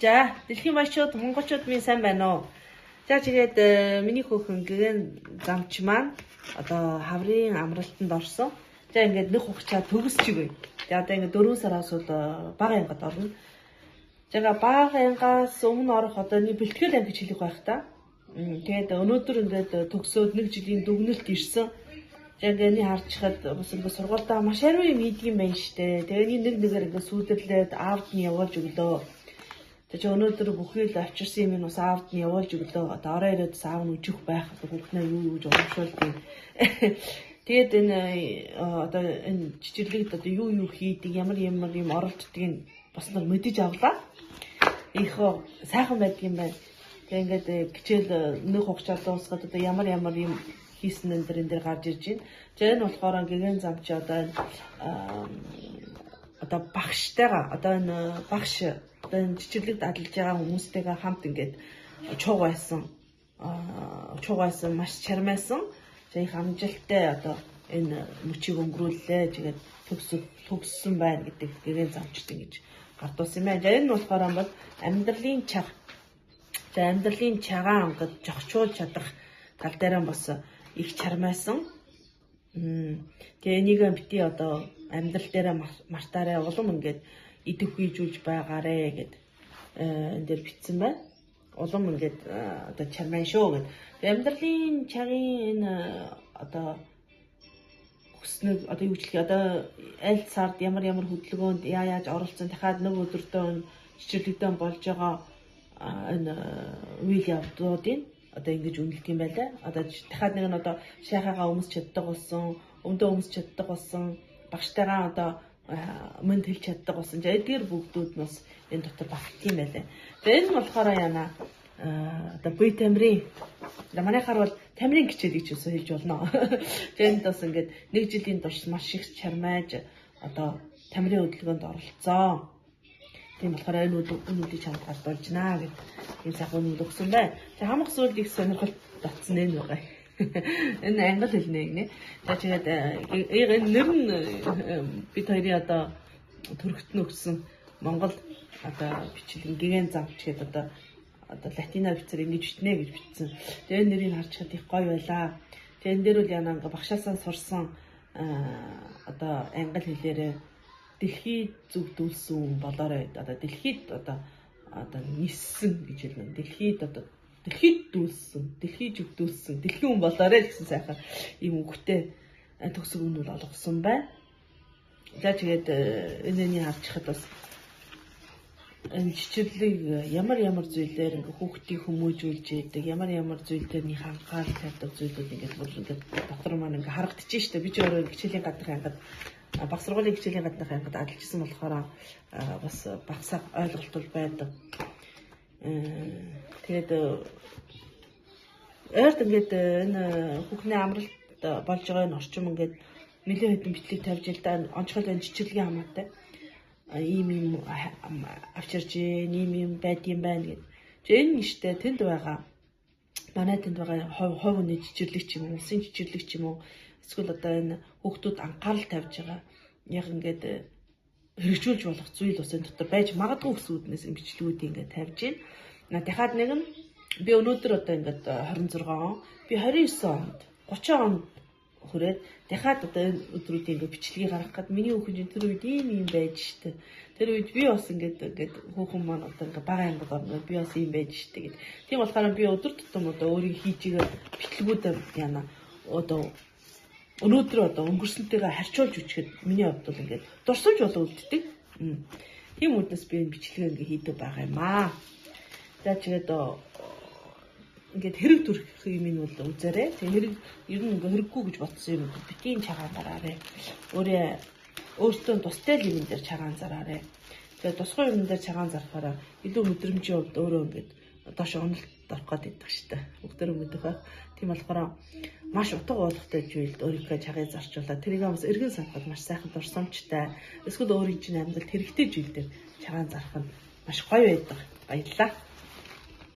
За, дэлхийн баячууд, монголчууд минь сайн байна уу? За тэгээд миний хөөхөн гэгэн замч маань одоо хаврын амралтанд орсон. За ингээд нэг хугацаа төгсчихгүй. За одоо ингээд 4 сараас бага ангад орно. За бага ангаас өмнө орох одоо нэг бэлтгэл анги гэж хэлэх байх та. Тэгээд өнөөдөр ингээд төгсөөд 1 жилийн дүгнэлт ирсэн. За ингээд харчихад бас ингээд сургуультай маш ариун юм хийдгийм байна штэ. Тэгээд нэг нэгээр ингээд сүйдэрлээд аавд нь явуулж өглөө. Тэгээд өнөөдөр бүхий л авчирсан юм бас аавд нь явуулж өглөө. Одоо орой ирээд аав нь үжих байх хүүхнээ юу гэж урамшуулдаг. Тэгээд энэ одоо энэ жижиглэгд одоо юу хийдэг, ямар юм оролддгийг бас нэг мэдэж авлаа. Их сайхан байдгийм байна. Тэгээд ингээд хичээл нэг хугацаа дуусгаад одоо ямар юм хийсэн энэ дээр гарч ирж байна. За энэ болохоор гэгэн замч одоо багштайгаа одоо энэ багш одоо энэ жижиглэгд ажиллаж байгаа хүмүүстэйгээ хамт ингээд чууг байсан маш чармайсан. За их амжилттай одоо энэ мөчийг өнгөрүүллээ. Тэгээд төгссөн байна гэдэг гэгэн замчт ингэж гардуулсан юм байна. За энэ болохоор бол амьдралын чаг. За амьдралын чагаа ингээд жогчуулж чадах тал дээр бас их чармайсан. Тэгээ энийг бити одоо амьдрал дээр мартаарай улам ингээд идэх хийжүүлж байгаарэ гэд энэ дээр бичсэн байна. Улам ингээд одоо чармайн шүү гэд. Амьдралын чагийн энэ одоо өснөг одоо юу гэх одоо аль сард ямар хөдөлгөөнд яаж оролцсон дахиад нэг өдөртөө жижиглэгдэн болж байгаа энэ үйл явдлуудын одоо ингэж үнэлдэг юм байлаа. Одоо дахиад нэг нь одоо шайхаага өмсч чаддаг болсон, өмдөө өмсч чаддаг болсон, багштайгаа одоо мөнд хэлж чаддаг болсон. За эдгээр бүгдүүд нь бас энэ дотор багтдаг юм байлаа. За энэ нь болохоор яана одоо бие тамирын манайхаар бол тамирын хичээл гэж үсэ хэлж болно. Тэгээд бас ингээд 1 жилийн турш маш их чармайж одоо тамирын хөдөлгөөнд оролцсон. Тийм болохоор энэ үнүүдийг чамд гардуулж наа гэдэг энэ сайхан үнүүд өгсөн байна. За хамаг сүүлд их сонирхолт татсан энэ байгаа. Энэ англи хэлний нэ. За тэгээд энэ нэр нь бид хоёрын одоо төрөгтөн өгсөн Монгол одоо бичлэг гэгэн замч гэдэг одоо латинаар бичсээр ингэж битнэ гэж бичсэн. Тэгээд энэ нэрийг харчихад их гоё байлаа. Тэгээд энэ дээр үл яна багшаасаа сурсан одоо англи хэлээрээ дэлхийд зүгдүүлсэн болоорой одоо дэлхийд одоо ниссэн гэж хэлнэ. Дэлхийд дүүлсэн, дэлхийд зүгдүүлсэн, дэлхийн хүн болоорой гэсэн сайхан ийм үгтэй төгсөг үнүүл олгосон байна. За тэгээд энэний харчихад бас энэ жижиглэг ямар зүйлээр ингээ хүүхдийг хүмүүжүүлж яадаг, ямар зүйл дээр нэг анхаарал тавьдаг зүйлүүд ингээд бүр ингээд доктор маань ингээ харагдчих штэ. Би ч өөрөө хичээлийн гадрын ангад баг сургуулийн хичээлийн гаднах ангид ажиллаж исэн болохоор бас багсаа ойлголт байдаг. Тэгээд ойрт ингээд энэ хүүхний амралт болж байгаа энэ орчим ингээд нэлээд хэдэн бичлэг тавьж ил да онцгой энэ жижиглэгийн хамаатай ийм авчирж ийм байдгийм байна гэдэг. Энэ нь штэ тэнд байгаа манай тэнд байгаа хувь хүний жижиглэг ч юм уу, улсын жижиглэг ч юм уу эсвэл одоо энэ хүүхдүүд анхаарал тавьж байгаа яг ингээд хэрэгжүүлж болох зүйл бас энэ дотор байж магадгүй гэсэн үднээс энэ бичлэгүүдийг ингээд тавьж байна. Дахиад нэг нь би өнөөдөр одоо ингээд 26 он, би 29 онд, 30 онд хүрээд дахиад одоо энэ өдрүүдийн ингээд бичлэгийг гаргах гээд миний хүүхэн тэр үед ийм байж штэ. Тэр үед би бас ингээд хүүхэн маань одоо ингээд бага ангид орно. Би бас ийм байж штэ гэд. Тийм болохоор би өдөр тутам одоо өөрийн хийжигээ бичлэгүүд яана одоо өнөөдөр одоо өнгөрсөнтэйгээ харьцуулж үчихэд миний хувьд бол ингээд дурсамж болоо үлддэг. Тийм үднэс би энэ бичлэгээ ингээд хийдэг байгаа юм аа. За тэгээд ингээд хэрэг төрөх юм нь бол үзээрэй. Тэг хэрэг ер нь ингээд хэрэггүй гэж бодсон юм битийн чагаан зараарэ. Өөртөө тустай юм дээр чагаан зараарэ. Тэгээд тусгай юм дээр чагаан зарахаараа илүү мэдрэмжийн хувьд өөрөө ингээд доош онолт орох гэдэг штэ. Бүгдээр мэдэх байх. Тийм болохоор маш утга уулахтай зүйлд өөрийнхөө чагийг зарчуулаад тэрийг бас эргэн санахад маш сайхан дурсамжтай. Эсвэл өөрийн чинь амьдралд хэрэгтэй зүйлдер чагаан зарах нь маш гоё байдаг. Баярлалаа.